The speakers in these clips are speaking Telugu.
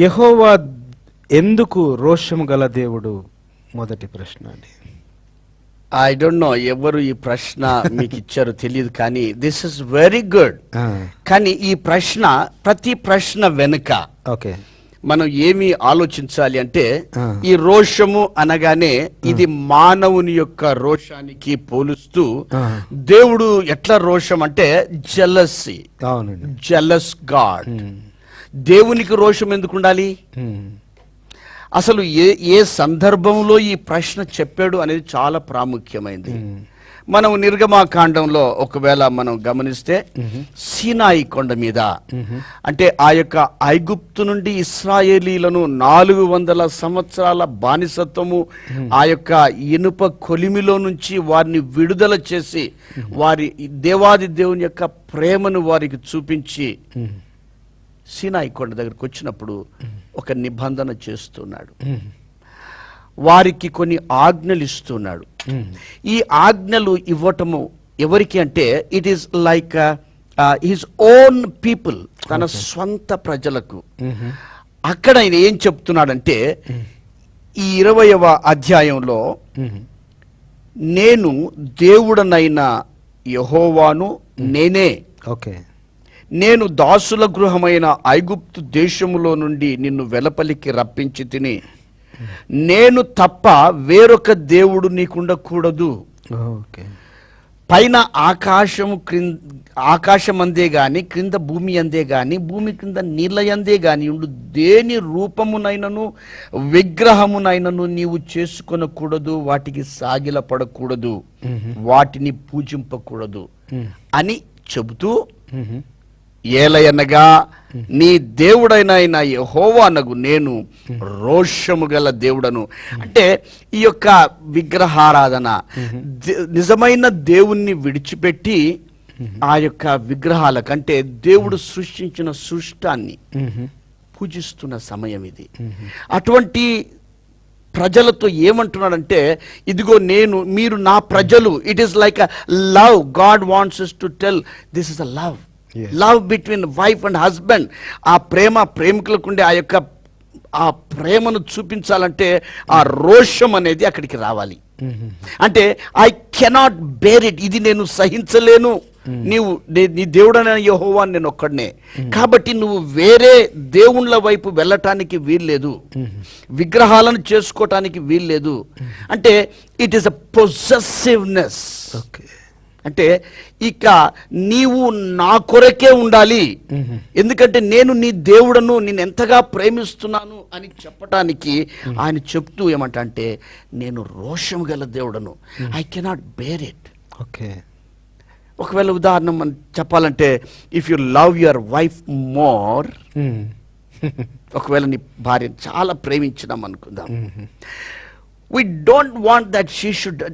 యెహోవా ఎందుకు రోషము గల దేవుడు? మొదటి ప్రశ్న అండి. ఐ డోంట్ నో ఎవరు ఈ ప్రశ్న మీకు ఇచ్చారో తెలియదు, కానీ దిస్ ఇస్ వెరీ గుడ్. కానీ ఈ ప్రశ్న, ప్రతి ప్రశ్న వెనుక ఓకే మనం ఏమి ఆలోచించాలి అంటే, ఈ రోషము అనగానే ఇది మానవుని యొక్క రోషానికి పోలుస్తూ, దేవుడు ఎట్లా రోషం అంటే జెలసీ, జెలస్ గాడ్. దేవునికి రోషం ఎందుకు ఉండాలి? అసలు ఏ సందర్భంలో ఈ ప్రశ్న చెప్పాడు అనేది చాలా ప్రాముఖ్యమైనది. మనం నిర్గమాకాండంలో ఒకవేళ మనం గమనిస్తే, సీనాయి కొండ మీద, అంటే ఆ యొక్క ఐగుప్తు నుండి ఇశ్రాయేలీలను 400 సంవత్సరాల బానిసత్వము, ఆ యొక్క ఇనుప కొలిమిలో నుంచి వారిని విడుదల చేసి, వారి దేవాది దేవుని యొక్క ప్రేమను వారికి చూపించి సీనాయి కొండ దగ్గరకు వచ్చినప్పుడు ఒక నిబంధన చేస్తున్నాడు. వారికి కొన్ని ఆజ్ఞలు ఇస్తున్నాడు. ఈ ఆజ్ఞలు ఇవ్వటము ఎవరికి అంటే, it is like his own people, తన స్వంత ప్రజలకు. అక్కడ ఆయన ఏం చెప్తున్నాడంటే, ఈ 20వ అధ్యాయంలో, నేను దేవుడనైన యెహోవాను, నేనే. ఓకే, నేను దాసుల గృహమైన ఐగుప్తు దేశములో నుండి నిన్ను వెలపలికి రప్పించి తిని, నేను తప్ప వేరొక దేవుడు నీకుండకూడదు. పైన ఆకాశం అందే గాని, క్రింద భూమి అందే గాని, భూమి క్రింద నీళ్ళ అందే గాని ఉండు దేని రూపమునైనను విగ్రహమునైనను నీవు చేసుకొనకూడదు, వాటికి సాగిలపడకూడదు, వాటిని పూజింపకూడదు అని చెబుతూ, ఏలయనగా నీ దేవుడైన యెహోవానగు నేను రోషము గల దేవుడను. అంటే ఈ యొక్క విగ్రహారాధన, నిజమైన దేవుణ్ణి విడిచిపెట్టి ఆ యొక్క విగ్రహాల కంటే దేవుడు సృష్టించిన సృష్టాన్ని పూజిస్తున్న సమయం ఇది. అటువంటి ప్రజలతో ఏమంటున్నాడంటే, ఇదిగో మీరు నా ప్రజలు. It is like a love. God wants us to tell this is a love. Love between wife and husband. ఆ ప్రేమికులకు ఉండే ఆ ప్రేమను చూపించాలంటే ఆ రోషం అనేది అక్కడికి రావాలి. అంటే ఐ కెనాట్ బేర్ ఇట్, ఇది నేను సహించలేను, నీ దేవుడైన యెహోవా నేను ఒక్కడనే, కాబట్టి నువ్వు వేరే దేవుళ్ళ వైపు వెళ్ళటానికి వీల్లేదు, విగ్రహాలను చేసుకోవటానికి వీల్లేదు. అంటే ఇట్ ఈస్ అ పొసెసివ్నెస్. అంటే ఇక నీవు నా కొరకే ఉండాలి, ఎందుకంటే నేను నీ దేవుడను, నేను ఎంతగా ప్రేమిస్తున్నాను అని చెప్పటానికి ఆయన చెప్తూ ఏమంటే, నేను రోషం గల దేవుడను, I cannot bear it. Okay, ఒకవేళ ఉదాహరణ మనం చెప్పాలంటే, if you love your wife more, ఒకవేళ నీ భార్య చాలా ప్రేమించినాం అనుకుందాం, we don't want that she should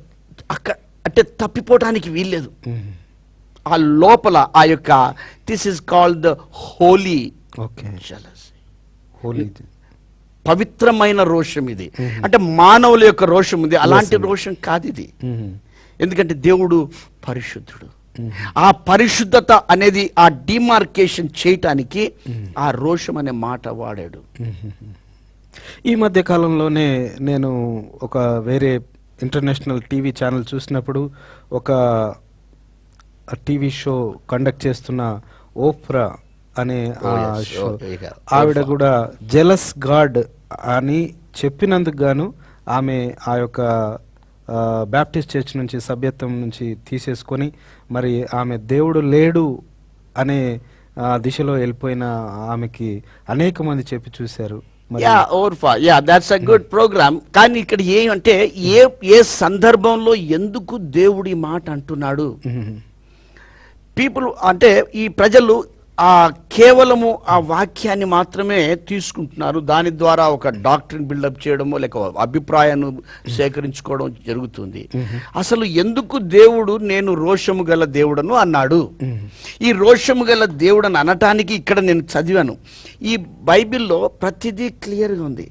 అంటే తప్పిపోవటానికి వీల్లేదు. ఆ లోపల ఆ యొక్క this is called the holy jealousy, పవిత్రమైన రోషం ఇది. అంటే మానవుల యొక్క రోషం ఉంది, అలాంటి రోషం కాదు ఇది. ఎందుకంటే దేవుడు పరిశుద్ధుడు. ఆ పరిశుద్ధత అనేది ఆ డిమార్కేషన్ చేయటానికి ఆ రోషం అనే మాట వాడాడు. ఈ మధ్య కాలంలోనే నేను ఒక వేరే ఇంటర్నేషనల్ టీవీ ఛానల్ చూసినప్పుడు, ఒక టీవీ షో కండక్ట్ చేస్తున్న ఓప్రా అనే షో, ఆవిడ కూడా జెలస్ గాడ్ అని చెప్పినందుకు గాను ఆమె ఆ యొక్క బ్యాప్టిస్ట్ చర్చ్ నుంచి, సభ్యత్వం నుంచి తీసేసుకొని, మరి ఆమె దేవుడు లేడు అనే దిశలో వెళ్ళిపోయిన ఆమెకి అనేక మంది చెప్పి చూశారు. That's a good programme. కానీ ఇక్కడ ఏమంటే, ఏ సందర్భంలో ఎందుకు దేవుడి మాట అంటున్నాడు? పీపుల్ అంటే ఈ ప్రజలు కేవలము ఆ వాక్యాన్ని మాత్రమే తీసుకుంటున్నారు, దాని ద్వారా ఒక డాక్టరీని బిల్డప్ చేయడమో లేక అభిప్రాయాన్ని సేకరించుకోవడం జరుగుతుంది. అసలు ఎందుకు దేవుడు నేను రోషము గల దేవుడను అన్నాడు? ఈ రోషము గల దేవుడని అనటానికి ఇక్కడ నేను చదివాను, ఈ బైబిల్లో ప్రతిదీ క్లియర్గా ఉంది.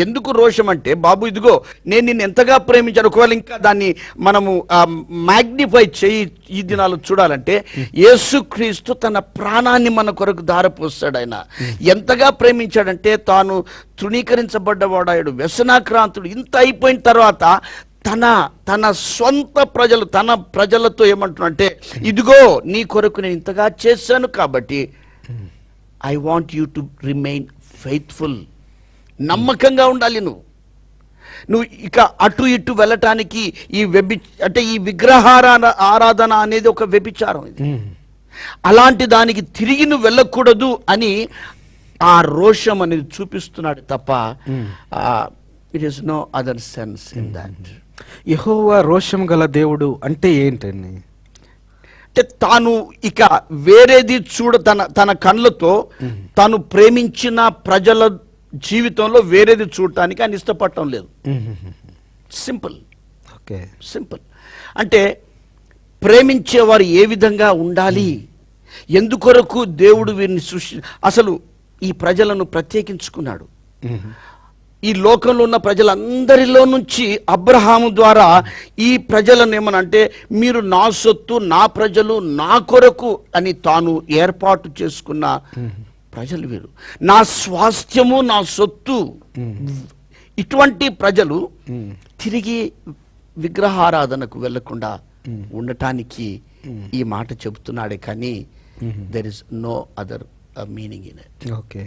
ఎందుకు రోషం అంటే, బాబు ఇదిగో నేను నిన్ను ఎంతగా ప్రేమించాను, ఒకవేళ ఇంకా దాన్ని మనము మ్యాగ్నిఫై ఈ దినాలు చూడాలంటే యేసుక్రీస్తు తన ప్రాణాన్ని మన కొరకు ధారపోస్తాడు. ఆయన ఎంతగా ప్రేమించాడంటే తాను తృణీకరించబడ్డవాడాడు, వ్యసనాక్రాంతుడు, ఇంత అయిపోయిన తర్వాత తన సొంత ప్రజలు, తన ప్రజలతో ఏమంటున్నాడంటే, ఇదిగో నీ కొరకు నేను ఇంతగా చేశాను కాబట్టి I want you to remain faithful. నమ్మకంగా ఉండాలి. నువ్వు ఇక అటు ఇటు వెళ్ళటానికి ఈ విగ్రహారాధన అనేది ఒక వ్యభిచారం. ఇది అలాంటి దానికి తిరిగి నువ్వు వెళ్ళకూడదు అని ఆ రోషం అనేది చూపిస్తున్నాడు తప్ప it is no other sense in that. యెహోవా రోషం గల దేవుడు అంటే ఏంటండి? అంటే తాను ఇక వేరేది తన కళ్ళతో తాను ప్రేమించిన ప్రజల జీవితంలో వేరేది చూడటానికి ఆయన ఇష్టపడటం లేదు. సింపుల్. Okay, simple. అంటే ప్రేమించేవారు ఏ విధంగా ఉండాలి, ఎందుకొరకు దేవుడు వీరిని అసలు ఈ ప్రజలను ప్రత్యేకించుకున్నాడు. ఈ లోకంలో ఉన్న ప్రజలందరిలో నుంచి అబ్రహాము ద్వారా ఈ ప్రజలను ఏమనంటే, మీరు నా సొత్తు, నా ప్రజలు, నా కొరకు అని తాను ఏర్పాటు చేసుకున్న ప్రజలు వీరు, నా స్వాస్థ్యము, నా సొత్తు. ఇటువంటి ప్రజలు తిరిగి విగ్రహారాధనకు వెళ్లకుండా ఉండటానికి ఈ మాట చెబుతున్నాడే కానీ there is no other meaning in it. Okay.